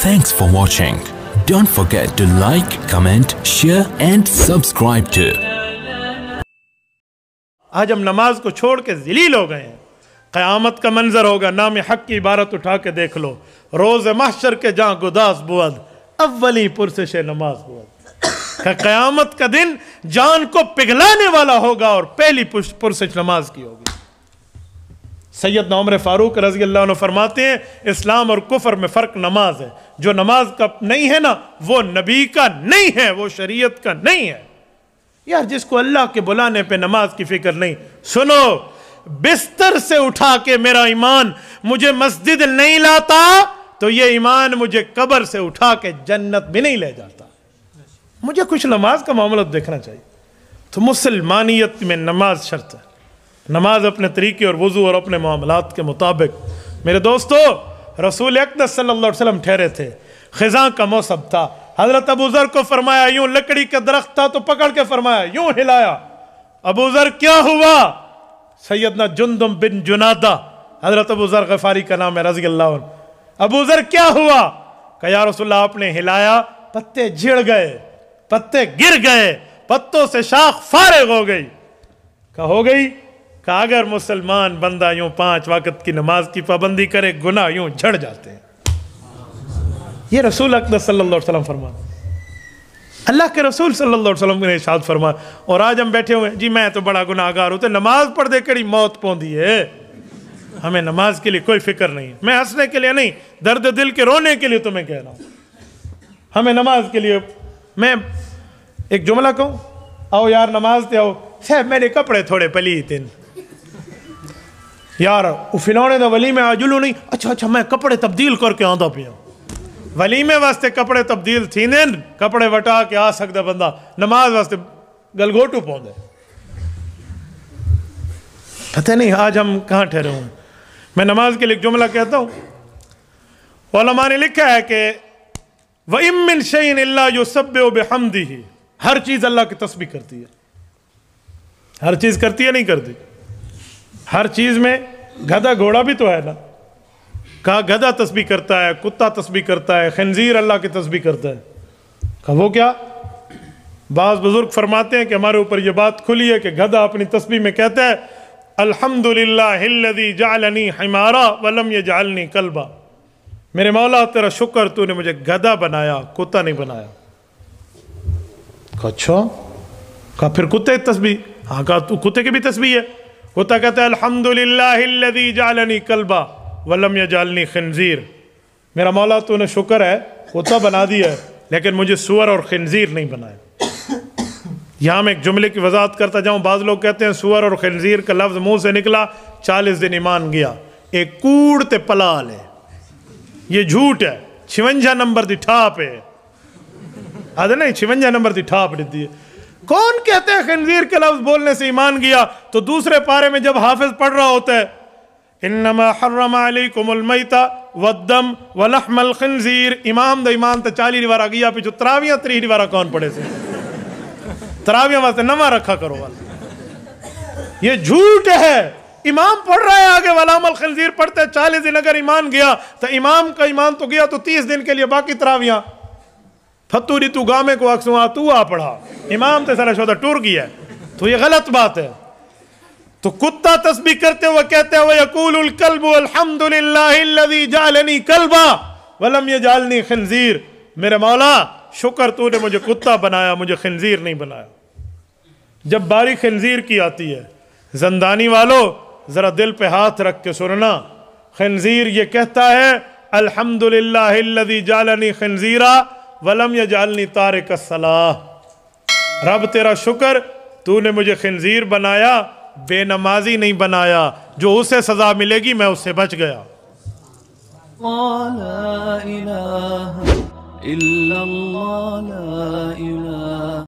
Thanks for watching. Don't forget to like, comment, share and subscribe to. آج ہم نماز کو چھوڑ کے ذلیل ہو گئے ہیں. قیامت کا منظر ہوگا, نام حق کی عبارت اٹھا کے دیکھ لو. روز محشر کے جہاں گداس بود, اولی پرسش نماز بود. کہ قیامت کا دن جان کو پگھلانے والا ہوگا اور پہلی پرسش نماز کی ہوگی. سیدنا عمر فاروق رضی اللہ عنہ فرماتے ہیں اسلام اور کفر میں فرق نماز ہے. جو نماز کا نہیں ہے نا وہ نبی کا نہیں ہے, وہ شریعت کا نہیں ہے. یار جس کو اللہ کے بلانے پہ نماز کی فکر نہیں, سنو, بستر سے اٹھا کے میرا ایمان مجھے مسجد نہیں لاتا تو یہ ایمان مجھے قبر سے اٹھا کے جنت بھی نہیں لے جاتا. مجھے کچھ نماز کا معاملہ دیکھنا چاہیے. تو مسلمانیت میں نماز شرط ہے. نماز اپنے طریقے اور وضو اور اپنے معاملات کے مطابق. میرے دوستو, رسول اقدس صلی اللہ علیہ وسلم ٹھہرے تھے, خزاں کا موسم تھا. حضرت ابو ذر کو فرمایا یوں, لکڑی کا درخت تھا تو پکڑ کے فرمایا یوں ہلایا. ابو ذر کیا ہوا؟ سیدنا جندم بن جنادہ, حضرت ابو ذر غفاری کا نام ہے رضی اللہ عنہ. ابو ذر کیا ہوا؟ کہ یا رسول اللہ آپ نے ہلایا, پتے جھڑ گئے, پتے گر گئے, پتوں سے شاخ فارغ ہو گئی. کہ ہو گئی؟ کہ اگر مسلمان بندہ یوں 5 وقت کی نماز کی پابندی کرے گناہ یوں جھڑ جاتے ہیں. یہ رسول اقدس صلی اللہ علیہ وسلم فرما, اللہ کے رسول صلی اللہ علیہ وسلم نے ارشاد فرما. اور آج ہم بیٹھے ہوئے جی میں تو بڑا گناہگار ہوتے, نماز پڑھ دے کڑی موت پوندی ہے. ہمیں نماز کے لیے کوئی فکر نہیں. میں ہنسنے کے لیے نہیں, درد دل کے رونے کے لیے تمہیں کہہ رہا ہوں. ہمیں نماز کے لیے, میں ایک جملہ کہوں, آؤ یار نماز تے آؤ, صاحب میرے کپڑے تھوڑے پلیت ہیں یار, فلانے دا ولی میں آجلو نہیں, اچھا میں کپڑے تبدیل کر کے آندا پیا. ولیمے واسطے کپڑے تبدیل تھی دیں, کپڑے وٹا کے آ سکتا بندہ, نماز واسطے گلگوٹو پوندے. پتہ نہیں آج ہم کہاں ٹھہرے ہوں. میں نماز کے لیے ایک جملہ کہتا ہوں. علماء نے لکھا ہے کہ وَإِن مِّن شَيْءٍ إِلَّا يُسَبِّحُ بِحَمْدِهِ, ہر چیز اللہ کی تسبیح کرتی ہے. ہر چیز کرتی ہے نہیں کرتی؟ ہر چیز میں گدھا گھوڑا بھی تو ہے نا. کہا گدھا تسبیح کرتا ہے, کتا تسبیح کرتا ہے, خنزیر اللہ کی تسبیح کرتا ہے. کہا وہ کیا؟ بعض بزرگ فرماتے ہیں کہ ہمارے اوپر یہ بات کھلی ہے کہ گدھا اپنی تسبیح میں کہتا ہے الحمدللہ الذی جعلنی حمارا ولم یجعلنی کلبا. میرے مولا تیرا شکر, تو نے مجھے گدھا بنایا, کتا نہیں بنایا. کہا اچھا, کہا پھر کتے تسبیح؟ ہاں, کہا تو کتے کی بھی تسبیح ہے. کتا کہتا ہے الحمدللہ الذی جعلنی کلبا ولم یجعلنی خنزیر. میرا مولا تو نے شکر ہے, کتا بنا دیا ہے لیکن مجھے سور اور خنزیر نہیں بنایا. یہاں میں ایک جملے کی وضاحت کرتا جاؤں. بعض لوگ کہتے ہیں سور اور خنزیر کا لفظ منہ سے نکلا 40 دن ایمان گیا. ایک کوڑ تے پلال ہے, یہ جھوٹ ہے. 56 نمبر دی ٹھاپ ہے, آدھے نہیں 56 نمبر دی ٹھاپ دیتی ہے. کون کہتے ہیں خنزیر کے لفظ بولنے سے ایمان گیا؟ تو دوسرے پارے میں جب حافظ پڑھ رہا ہوتا ہے انما حرم علیکم المیت والدم ولحم الخنزیر, امام دا ایمان تا 40 روارہ گیا. پیچھو تراویاں 30 روارہ کون پڑھے سے؟ تراویاں واسطے نمہ رکھا کرو والا. یہ جھوٹ ہے. امام پڑھ رہا ہے آگے ولحم الخنزیر پڑھتے 40 دن اگر ایمان گیا تو امام کا ایمان تو گیا تو 30 دن کے لیے باقی تراویاں پھتوری تو گامے کو اکسوں آ تو آ پڑھا, امام تے سارا شودہ ٹور گیا ہے. تو یہ غلط بات ہے. تو کتا تسبیح کرتے ہوئے کہتے ہوئے یقول الکلب الحمدللہ الذی جعلنی کلبا ولم یجعلنی خنزیر. میرے مولا شکر تو نے مجھے کتا بنایا, مجھے خنزیر نہیں بنایا. جب باری خنزیر کی آتی ہے, زندانی والو ذرا دل پہ ہاتھ رکھ کے سننا. خنزیر یہ کہتا ہے الحمدللہ الذی جعلنی خنزیرا ولم یجعلنی تارک الصلاۃ. رب تیرا شکر, تو نے مجھے خنزیر بنایا, بے نمازی نہیں بنایا. جو اسے سزا ملے گی میں اس سے بچ گیا. لا الہ الا اللہ, لا الہ